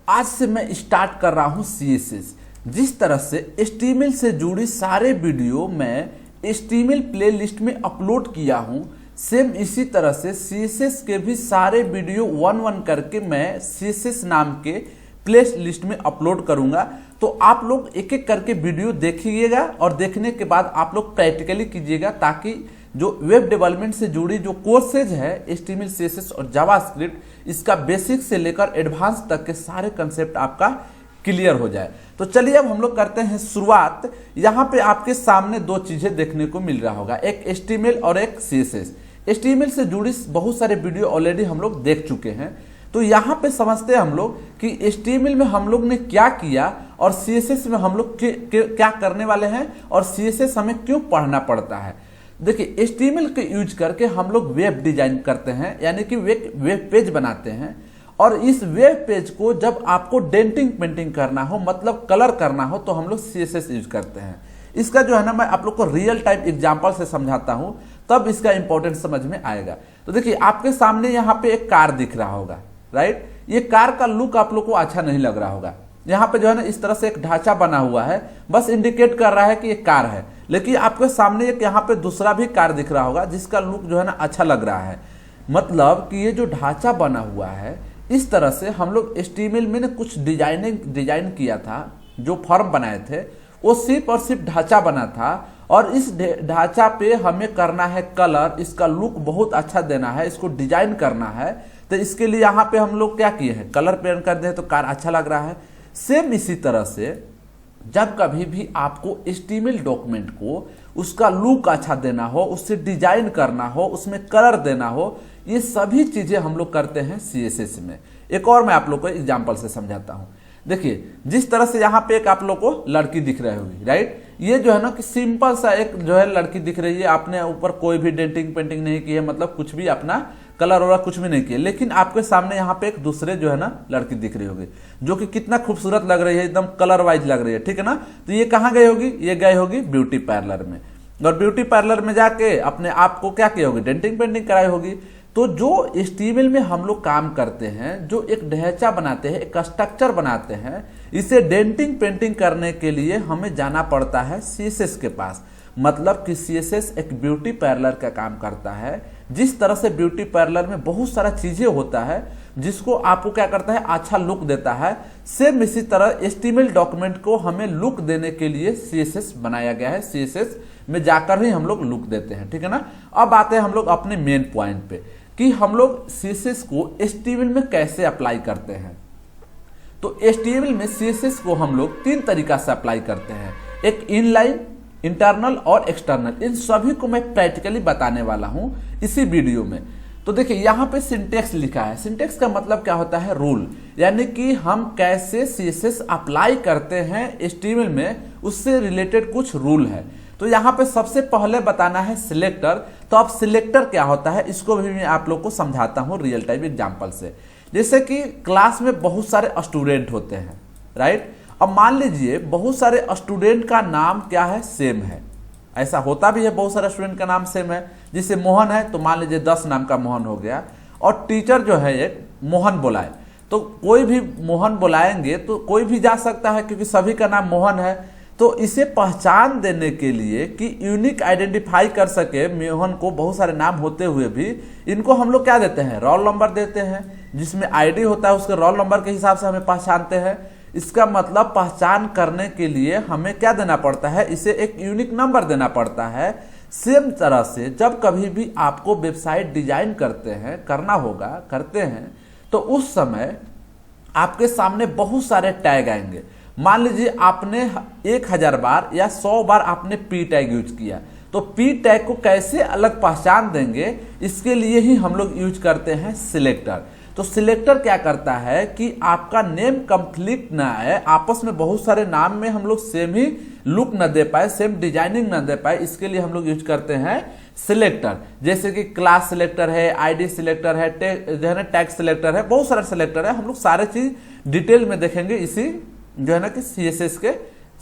आज से मैं स्टार्ट कर रहा हूं CSS। जिस तरह से HTML से जुड़ी सारे वीडियो मैं HTML प्लेलिस्ट में अपलोड किया हूं, सेम इसी तरह से CSS के भी सारे वीडियो वन वन करके मैं CSS नाम के प्ले लिस्ट में अपलोड करूंगा। तो आप लोग एक एक करके वीडियो देखिएगा और देखने के बाद आप लोग प्रैक्टिकली कीजिएगा, ताकि जो वेब डेवलपमेंट से जुड़ी जो कोर्सेज है HTML, CSS और जावास्क्रिप्ट, इसका बेसिक से लेकर एडवांस तक के सारे कंसेप्ट आपका क्लियर हो जाए। तो चलिए अब हम लोग करते हैं शुरुआत। यहाँ पे आपके सामने दो चीजें देखने को मिल रहा होगा, एक HTML और एक CSS। HTML से जुड़ी बहुत सारे वीडियो ऑलरेडी हम लोग देख चुके हैं। तो यहाँ पे समझते हैं हम लोग कि HTML में हम लोग ने क्या किया और CSS में हम लोग क्या करने वाले हैं और CSS हमें क्यों पढ़ना पड़ता है। देखिए, HTML के यूज करके हम लोग वेब डिजाइन करते हैं, यानी कि वेब पेज बनाते हैं। और इस वेब पेज को जब आपको डेंटिंग पेंटिंग करना हो, मतलब कलर करना हो, तो हम लोग CSS यूज करते हैं। इसका जो है ना, मैं आप लोग को रियल टाइम एग्जांपल से समझाता हूं, तब इसका इंपॉर्टेंस समझ में आएगा। तो देखिए, आपके सामने यहाँ पे एक कार दिख रहा होगा, राइट। ये कार का लुक आप लोग को अच्छा नहीं लग रहा होगा। यहाँ पे जो है ना, इस तरह से एक ढांचा बना हुआ है, बस इंडिकेट कर रहा है कि ये कार है। लेकिन आपके सामने एक यहाँ पे दूसरा भी कार दिख रहा होगा, जिसका लुक जो है ना अच्छा लग रहा है। मतलब कि ये जो ढांचा बना हुआ है, इस तरह से हम लोग HTML में ने कुछ डिजाइन किया था। जो फॉर्म बनाए थे वो सिर्फ और सिर्फ ढांचा बना था, और इस ढांचा पे हमें करना है कलर, इसका लुक बहुत अच्छा देना है, इसको डिजाइन करना है। तो इसके लिए यहाँ पे हम लोग क्या किए हैं, कलर पेंट कर दे तो कार अच्छा लग रहा है। सेम इसी तरह से जब कभी भी आपको HTML डॉक्यूमेंट को उसका लुक अच्छा देना हो, उससे डिजाइन करना हो, उसमें कलर देना हो, ये सभी चीजें हम लोग करते हैं CSS में। एक और मैं आप लोग को एग्जांपल से समझाता हूं। देखिए, जिस तरह से यहाँ पे एक आप लोग को लड़की दिख रही होगी, राइट। ये जो है ना कि सिंपल सा एक जो है लड़की दिख रही है, आपने ऊपर कोई भी डेंटिंग पेंटिंग नहीं की है, मतलब कुछ भी अपना कलर वगैरह कुछ भी नहीं किया। लेकिन आपके सामने यहाँ पे एक दूसरे जो है ना लड़की दिख रही होगी, जो कि कितना खूबसूरत लग रही है, एकदम कलर वाइज लग रही है, ठीक है ना। तो ये कहाँ गई होगी, ये गई होगी ब्यूटी पार्लर में, और ब्यूटी पार्लर में जाके अपने आप को क्या किया होगी, डेंटिंग पेंटिंग कराई होगी। तो जो HTML में हम लोग काम करते हैं, जो एक ढांचा बनाते हैं, एक स्ट्रक्चर बनाते हैं, इसे डेंटिंग पेंटिंग करने के लिए हमें जाना पड़ता है CSS के पास। मतलब कि CSS एक ब्यूटी पार्लर का काम करता है। जिस तरह से ब्यूटी पार्लर में बहुत सारा चीजें होता है, जिसको आपको क्या करता है, अच्छा लुक देता है। सेम इसी तरह HTML डॉक्यूमेंट को हमें लुक देने के लिए CSS बनाया गया है। CSS में जाकर ही हम लोग लुक देते हैं, ठीक है ना। अब आते हैं हम लोग अपने मेन पॉइंट पे कि हम लोग CSS को HTML में कैसे अप्लाई करते हैं। तो HTML में CSS को हम लोग तीन तरीका से अप्लाई करते हैं, एक इनलाइन, इंटरनल और एक्सटर्नल। इन सभी को मैं प्रैक्टिकली बताने वाला हूं इसी वीडियो में। तो देखिए, यहाँ पे सिंटेक्स लिखा है। सिंटेक्स का मतलब क्या होता है, रूल, यानी कि हम कैसे CSS अप्लाई करते हैं HTML में, उससे रिलेटेड कुछ रूल है। तो यहाँ पे सबसे पहले बताना है सिलेक्टर। तो अब सिलेक्टर क्या होता है, इसको भी मैं आप लोग को समझाता हूँ रियल टाइम एग्जाम्पल से। जैसे कि क्लास में बहुत सारे स्टूडेंट होते हैं, राइट। अब मान लीजिए बहुत सारे स्टूडेंट का नाम क्या है, सेम है। ऐसा होता भी है, बहुत सारे स्टूडेंट का नाम सेम है। जैसे मोहन है, तो मान लीजिए 10 नाम का मोहन हो गया, और टीचर जो है एक मोहन बुलाए, तो कोई भी मोहन बुलाएंगे तो कोई भी जा सकता है, क्योंकि सभी का नाम मोहन है। तो इसे पहचान देने के लिए कि यूनिक आइडेंटिफाई कर सके मोहन को, बहुत सारे नाम होते हुए भी इनको हम लोग क्या देते हैं, रोल नंबर देते हैं, जिसमें ID होता है, उसके रोल नंबर के हिसाब से हमें पहचानते हैं। इसका मतलब पहचान करने के लिए हमें क्या देना पड़ता है, इसे एक यूनिक नंबर देना पड़ता है। सेम तरह से जब कभी भी आपको वेबसाइट डिजाइन करते हैं, तो उस समय आपके सामने बहुत सारे टैग आएंगे। मान लीजिए आपने 1000 बार या 100 बार आपने P टैग यूज किया, तो P टैग को कैसे अलग पहचान देंगे, इसके लिए ही हम लोग यूज करते हैं सिलेक्टर। तो सिलेक्टर क्या करता है कि आपका नेम कंफ्लिक्ट ना आए, आपस में बहुत सारे नाम में हम लोग सेम ही लुक न दे पाए, सेम डिजाइनिंग न दे पाए, इसके लिए हम लोग यूज करते हैं सिलेक्टर। जैसे कि क्लास सिलेक्टर है, ID सिलेक्टर है, जो है ना टैग सिलेक्टर है, बहुत सारे सिलेक्टर है। हम लोग सारे चीज डिटेल में देखेंगे इसी जो है ना कि CSS के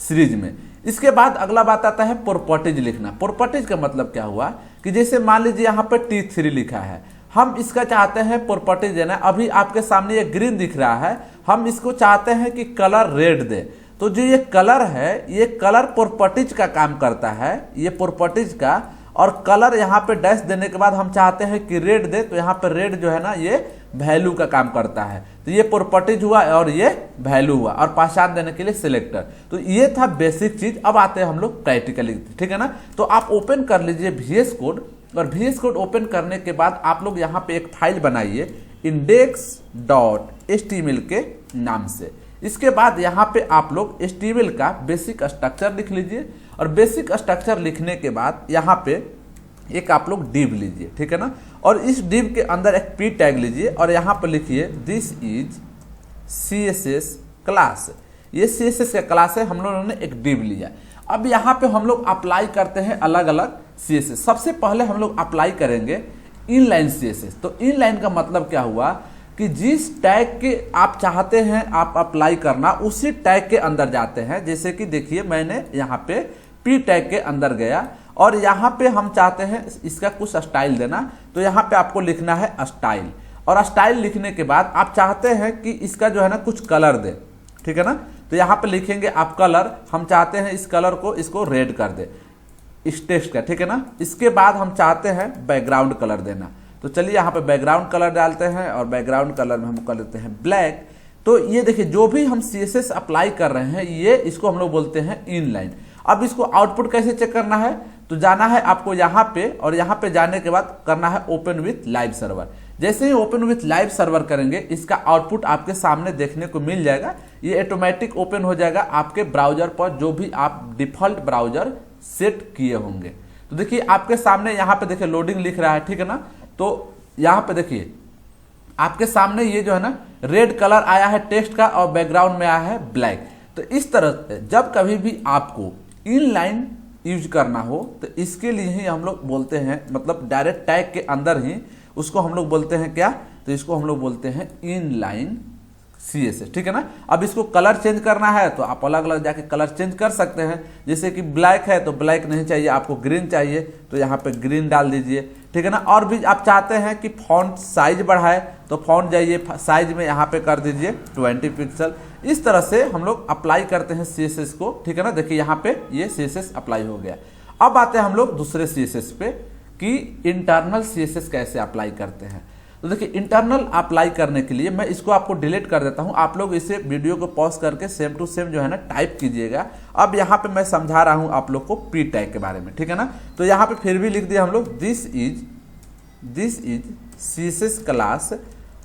सीरीज में। इसके बाद अगला बात आता है प्रॉपर्टीज लिखना। प्रॉपर्टीज का मतलब क्या हुआ कि जैसे मान लीजिए यहाँ पर T3 लिखा है, हम इसका चाहते हैं प्रॉपर्टीज देना। अभी आपके सामने ये ग्रीन दिख रहा है, हम इसको चाहते हैं कि कलर रेड दे। तो जो ये कलर है, ये कलर प्रॉपर्टीज का काम करता है, ये प्रॉपर्टीज का। और कलर यहाँ पे डैश देने के बाद हम चाहते हैं कि रेड दे, तो यहाँ पे रेड जो है ना ये वैल्यू का काम करता है। तो ये प्रॉपर्टीज हुआ और ये वैल्यू हुआ, और पहचान देने के लिए सिलेक्टर। तो ये था बेसिक चीज। अब आते हैं हम लोग प्रैक्टिकली, ठीक है ना। तो आप ओपन कर लीजिए VS कोड, और VS कोड ओपन करने के बाद आप लोग यहाँ पे एक फाइल बनाइए index.html के नाम से। इसके बाद यहाँ पे आप लोग HTML का बेसिक स्ट्रक्चर लिख लीजिए, और बेसिक स्ट्रक्चर लिखने के बाद यहाँ पे एक आप लोग div लीजिए, ठीक है ना। और इस div के अंदर एक p टैग लीजिए, और यहाँ पर लिखिए दिस इज CSS क्लास। ये CSS का क्लास है, हम लोगों ने एक div लिया। अब यहाँ पे हम लोग अप्लाई करते हैं अलग अलग CSS। सबसे पहले हम लोग अप्लाई करेंगे इनलाइन CSS। तो इनलाइन का मतलब क्या हुआ कि जिस टैग के आप चाहते हैं आप अप्लाई करना, उसी टैग के अंदर जाते हैं। जैसे कि देखिए मैंने यहाँ पे P टैग के अंदर गया, और यहाँ पे हम चाहते हैं इसका कुछ स्टाइल देना, तो यहाँ पे आपको लिखना है स्टाइल। और स्टाइल लिखने के बाद आप चाहते हैं कि इसका जो है ना कुछ कलर दे, ठीक है ना। तो यहाँ पे लिखेंगे आप कलर, हम चाहते हैं इस कलर को, इसको रेड कर दे इस टेक्स्ट का, ठीक है ना। इसके बाद हम चाहते हैं बैकग्राउंड कलर देना, तो चलिए यहाँ पे बैकग्राउंड कलर डालते हैं, और बैकग्राउंड कलर में हम कर लेते हैं ब्लैक। तो ये देखिए जो भी हम CSS अप्लाई कर रहे हैं, ये इसको हम लोग बोलते हैं इनलाइन। अब इसको आउटपुट कैसे चेक करना है, तो जाना है आपको यहाँ पे, और यहाँ पे जाने के बाद करना है ओपन विथ लाइव सर्वर। जैसे ही ओपन विथ लाइव सर्वर करेंगे, इसका आउटपुट आपके सामने देखने को मिल जाएगा। ये ऑटोमेटिक ओपन हो जाएगा आपके ब्राउजर पर, जो भी आप डिफॉल्ट ब्राउजर सेट किए होंगे। तो देखिए आपके सामने यहाँ पे देखिए लोडिंग लिख रहा है, ठीक है ना। तो यहाँ पे देखिए आपके सामने ये जो है ना रेड कलर आया है टेक्स्ट का, और बैकग्राउंड में आया है ब्लैक। तो इस तरह से जब कभी भी आपको इनलाइन यूज करना हो, तो इसके लिए ही हम लोग बोलते हैं, मतलब डायरेक्ट टैग के अंदर ही उसको हम लोग बोलते हैं क्या, तो इसको हम लोग बोलते हैं इनलाइन CSS, ठीक है ना। अब इसको कलर चेंज करना है तो आप अलग अलग जाके कलर चेंज कर सकते हैं। जैसे कि ब्लैक है तो ब्लैक नहीं चाहिए, आपको ग्रीन चाहिए, तो यहाँ पे ग्रीन डाल दीजिए, ठीक है ना। और भी आप चाहते हैं कि फॉन्ट साइज बढ़ाए, तो फॉन्ट जाइए साइज में यहाँ पे कर दीजिए 20 पिक्सल। इस तरह से हम लोग अप्लाई करते हैं CSS को, ठीक है ना। देखिए यहाँ पे ये CSS अप्लाई हो गया। अब आते हैं हम लोग दूसरे CSS पे कि इंटरनल CSS कैसे अप्लाई करते हैं। तो देखिए इंटरनल अप्लाई करने के लिए मैं इसको आपको डिलीट कर देता हूं, आप लोग इसे वीडियो को पॉज करके सेम टू सेम जो है ना टाइप कीजिएगा। अब यहाँ पे मैं समझा रहा हूं आप लोग को P टैग के बारे में, ठीक है ना। तो यहाँ पे फिर भी लिख दिया हम लोग दिस इज CSS क्लास,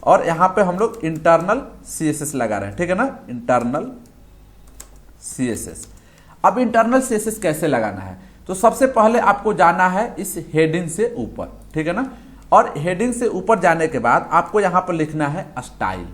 और यहाँ पे हम लोग इंटरनल CSS लगा रहे हैं, ठीक है ना, इंटरनल CSS। अब इंटरनल CSS कैसे लगाना है, तो सबसे पहले आपको जाना है इस हेडिंग से ऊपर, ठीक है ना। और हेडिंग से ऊपर जाने के बाद आपको यहाँ पर लिखना है स्टाइल,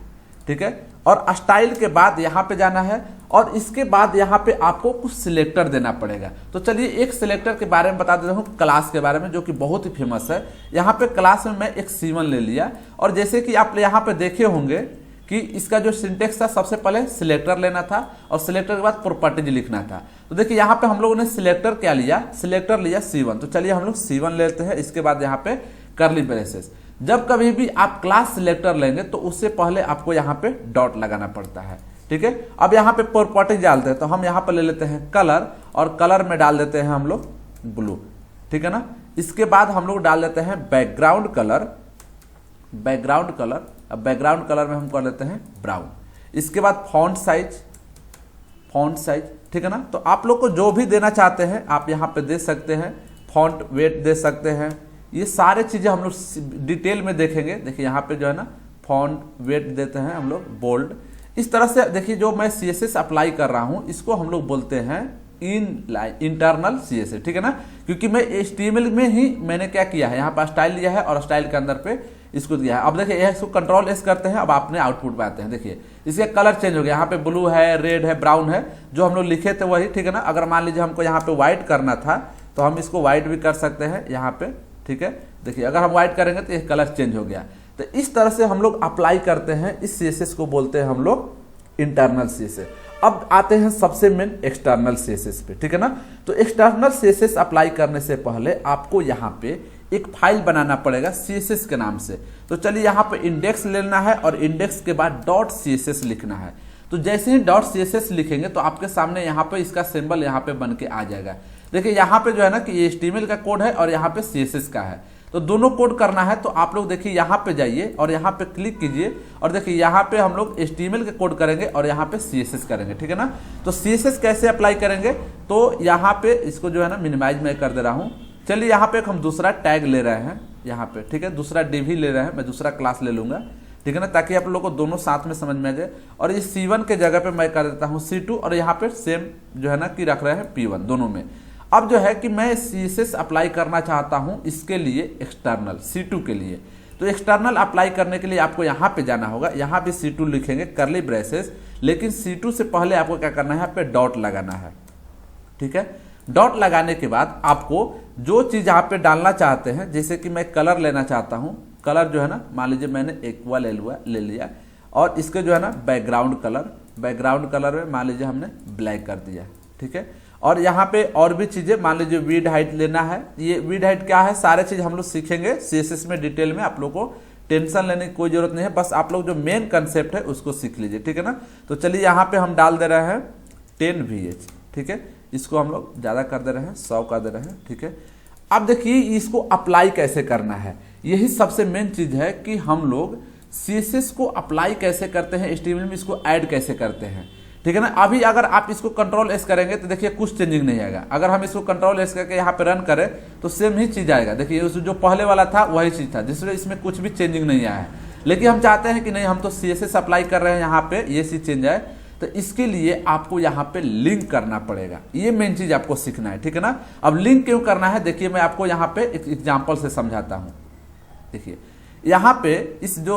ठीक है। और स्टाइल के बाद यहाँ पे जाना है, और इसके बाद यहाँ पे आपको कुछ सिलेक्टर देना पड़ेगा। तो चलिए एक सिलेक्टर के बारे में बता देता हूँ, क्लास के बारे में, जो कि बहुत ही फेमस है। यहाँ पे क्लास में मैं एक C1 ले लिया, और जैसे कि आप यहाँ पे देखे होंगे कि इसका जो सिंटेक्स था, सबसे पहले सिलेक्टर लेना था, और सिलेक्टर के बाद प्रॉपर्टीज लिखना था। तो देखिए यहाँ पे हम लोगों ने सिलेक्टर क्या लिया, सिलेक्टर लिया C1। तो चलिए हम लोग C1 लेते हैं। इसके बाद यहाँ पे कर्ली ब्रेसेस। जब कभी भी आप क्लास सिलेक्टर लेंगे तो उससे पहले आपको यहाँ पे डॉट लगाना पड़ता है, ठीक है। अब यहाँ पे प्रॉपर्टीज डालते हैं, तो हम यहाँ पे ले लेते हैं कलर, और कलर में डाल देते हैं हम लोग ब्लू, ठीक है ना। इसके बाद हम लोग डाल देते हैं बैकग्राउंड कलर। अब बैकग्राउंड कलर में हम कर लेते हैं ब्राउन। इसके बाद फॉन्ट साइज, ठीक है ना। तो आप लोग को जो भी देना चाहते हैं आप यहाँ पे दे सकते हैं, फॉन्ट वेट दे सकते हैं, ये सारे चीजें हम लोग डिटेल में देखेंगे। देखिए यहाँ पे जो है ना फॉन्ट वेट देते हैं हम लोग बोल्ड। इस तरह से देखिए जो मैं CSS अप्लाई कर रहा हूँ, इसको हम लोग बोलते हैं इंटरनल CSS, ठीक है ना। क्योंकि मैं HTML में ही मैंने क्या किया है, यहाँ पर स्टाइल लिया है, और स्टाइल के अंदर पे इसको दिया है। अब देखिए इसको कंट्रोल S करते हैं, अब आपने आउटपुट पे आते हैं। देखिए इसका कलर चेंज हो गया, यहाँ पे ब्लू है, रेड है, ब्राउन है, जो हम लोग लिखे थे वही, ठीक है ना। अगर मान लीजिए हमको यहाँ पे व्हाइट करना था, तो हम इसको व्हाइट भी कर सकते हैं यहाँ पे, ठीक है। देखिए अगर हम व्हाइट करेंगे तो ये कलर चेंज हो गया। तो इस तरह से हम लोग अप्लाई करते हैं, इस CSS को बोलते हैं हम लोग इंटरनल CSS। अब आते हैं सबसे मेन एक्सटर्नल CSS पे, ठीक है ना। तो एक्सटर्नल CSS अप्लाई करने से पहले आपको यहाँ पे एक फाइल बनाना पड़ेगा CSS के नाम से। तो चलिए यहाँ पे इंडेक्स लेना है और इंडेक्स के बाद .css लिखना है। तो जैसे ही .css लिखेंगे तो आपके सामने यहाँ पे इसका सिंबल यहाँ पे बन के आ जाएगा। देखिए यहाँ पे जो है ना कि ये HTML का कोड है और यहाँ पे CSS का है, तो दोनों कोड करना है। तो आप लोग देखिए यहाँ पे जाइए और यहाँ पे क्लिक कीजिए और देखिए यहाँ पे हम लोग HTML के कोड करेंगे और यहाँ पे CSS करेंगे, ठीक है ना। तो CSS कैसे अप्लाई करेंगे, तो यहाँ पे इसको जो है ना मिनिमाइज मैं कर दे रहा हूँ। चलिए यहाँ पे हम दूसरा टैग ले रहे हैं यहाँ पे, ठीक है, दूसरा div ले रहे हैं, मैं दूसरा क्लास ले लूंगा, ठीक है ना, ताकि आप लोगों को दोनों साथ में समझ में आ जाए। और ये C1 के जगह पे मैं कर देता हूँ C2 और यहाँ पे सेम जो है ना कि रख रहे हैं P1 दोनों में। अब जो है कि मैं CSS अप्लाई करना चाहता हूँ इसके लिए एक्सटर्नल C2 के लिए। तो एक्सटर्नल अप्लाई करने के लिए आपको यहाँ पे जाना होगा, यहाँ पे C2 लिखेंगे करली ब्रेसेस, लेकिन C2 से पहले आपको क्या करना है, यहाँ पे डॉट लगाना है, ठीक है। डॉट लगाने के बाद आपको जो चीज़ यहाँ पे डालना चाहते हैं, जैसे कि मैं कलर लेना चाहता हूँ, कलर जो है ना मान लीजिए मैंने एक्वा ले लिया और इसके जो है ना बैकग्राउंड कलर में मान लीजिए हमने ब्लैक कर दिया, ठीक है। और यहाँ पे और भी चीज़ें, मान लीजिए विड हाइट लेना है। ये विड हाइट क्या है, सारे चीज़ हम लोग सीखेंगे CSS में डिटेल में, आप लोग को टेंशन लेने की कोई जरूरत नहीं है, बस आप लोग जो मेन कंसेप्ट है उसको सीख लीजिए, ठीक है ना। तो चलिए यहाँ पे हम डाल दे रहे हैं 10 VH, ठीक है, इसको हम लोग ज़्यादा कर दे रहे हैं, 100 कर दे रहे हैं, ठीक है। अब देखिए इसको अप्लाई कैसे करना है, यही सबसे मेन चीज़ है कि हम लोग CSS को अप्लाई कैसे करते हैं, HTML में इसको ऐड कैसे करते हैं, ठीक है ना। अभी अगर आप इसको Ctrl+S करेंगे तो देखिए कुछ चेंजिंग नहीं आएगा। अगर हम इसको Ctrl+S करके यहाँ पे रन करें तो सेम ही चीज़ आएगा। देखिए उस जो पहले वाला था वही चीज़ था, जिसमें इसमें कुछ भी चेंजिंग नहीं आया है। लेकिन हम चाहते हैं कि नहीं, हम तो CSS अप्लाई कर रहे हैं, यहाँ पे ये चीज़ चेंज आए, तो इसके लिए आपको यहाँ पे लिंक करना पड़ेगा। ये मेन चीज़ आपको सीखना है, ठीक है ना। अब लिंक क्यों करना है, देखिए मैं आपको यहाँ पे एक एग्जाम्पल से समझाता हूँ। देखिए यहाँ पे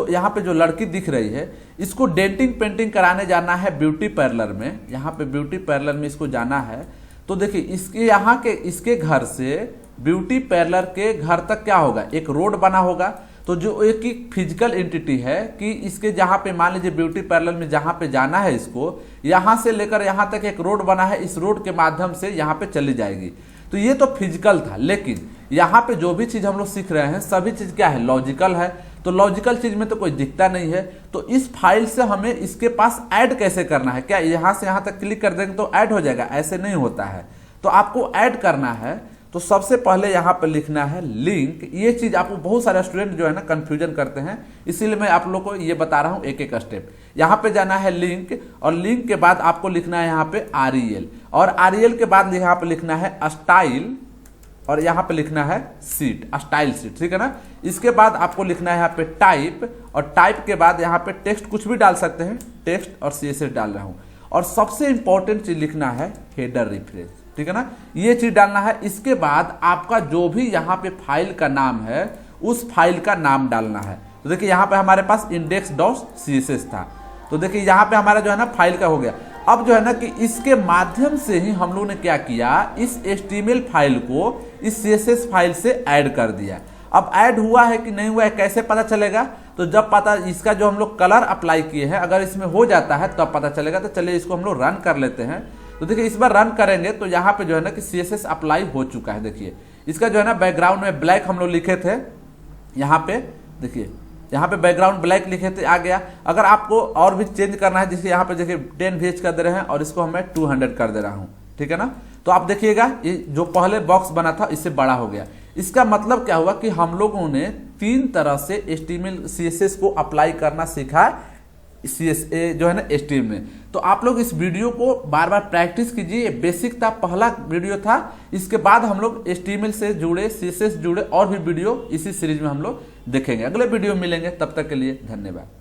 यहाँ पे जो लड़की दिख रही है, इसको डेंटिंग पेंटिंग कराने जाना है ब्यूटी पार्लर में। यहाँ पे ब्यूटी पार्लर में इसको जाना है। तो देखिए इसके घर से ब्यूटी पार्लर के घर तक क्या होगा, एक रोड बना होगा। तो जो एक फिजिकल एंटिटी है कि इसके जहाँ पे मान लीजिए ब्यूटी पार्लर में जहाँ पे जाना है इसको, यहाँ से लेकर यहाँ तक एक रोड बना है, इस रोड के माध्यम से यहाँ पे चली जाएगी। तो ये तो फिजिकल था, लेकिन यहाँ पे जो भी चीज़ हम लोग सीख रहे हैं सभी चीज़ क्या है, लॉजिकल है। तो लॉजिकल चीज़ में तो कोई दिखता नहीं है। तो इस फाइल से हमें इसके पास ऐड कैसे करना है, क्या यहाँ से यहाँ तक क्लिक कर देंगे तो ऐड हो जाएगा, ऐसे नहीं होता है। तो आपको ऐड करना है तो सबसे पहले यहाँ पे लिखना है लिंक। ये चीज़ आपको बहुत सारे स्टूडेंट जो है ना कंफ्यूजन करते हैं, इसीलिए मैं आप लोग को ये बता रहा हूँ एक एक स्टेप। यहाँ पे जाना है लिंक और लिंक के बाद आपको लिखना है यहाँ पे REL और REL के बाद यहाँ पे लिखना है स्टाइल और यहाँ पे लिखना है सीट, स्टाइल सीट, ठीक है ना। इसके बाद आपको लिखना है यहाँ पे टाइप और टाइप के बाद यहाँ पे टेक्स्ट कुछ भी डाल सकते हैं, टेक्स्ट और CSS डाल रहा हूँ। और सबसे इंपॉर्टेंट चीज लिखना है हेडर रिफ्रेश, ठीक है ना, ये चीज डालना है। इसके बाद आपका जो भी यहाँ पे फाइल का नाम है उस फाइल का नाम डालना है। तो देखिए यहाँ पे हमारे पास index.css था, तो देखिए यहाँ पे हमारा जो है ना फाइल का हो गया। अब जो है ना कि इसके माध्यम से ही हम लोग ने क्या किया, इस HTML फाइल को इस CSS फाइल से ऐड कर दिया। अब ऐड हुआ है कि नहीं हुआ है कैसे पता चलेगा, तो जब पता इसका जो हम लोग कलर अप्लाई किए हैं अगर इसमें हो जाता है तब पता चलेगा। तो चलिए इसको हम लोग रन कर लेते हैं। तो देखिए इस बार रन करेंगे तो यहाँ पे जो है ना कि CSS अप्लाई हो चुका है। देखिए इसका जो है ना बैकग्राउंड में ब्लैक हम लोग लिखे थे, यहाँ पे देखिए यहाँ पे बैकग्राउंड ब्लैक लिखे थे, आ गया। अगर आपको और भी चेंज करना है, जैसे यहाँ पे देखिए 10 VH कर दे रहे हैं और इसको हमें 200 कर दे रहा हूँ, ठीक है ना। तो आप देखिएगा ये जो पहले बॉक्स बना था इससे बड़ा हो गया। इसका मतलब क्या हुआ कि हम लोगों ने 3 तरह से HTML CSS को अप्लाई करना सीखा जो है ना HTML में। तो आप लोग इस वीडियो को बार बार प्रैक्टिस कीजिए। ये बेसिक था, पहला वीडियो था। इसके बाद हम लोग HTML से जुड़े CSS जुड़े और भी वीडियो इसी सीरीज में हम लोग देखेंगे। अगले वीडियो में मिलेंगे, तब तक के लिए धन्यवाद।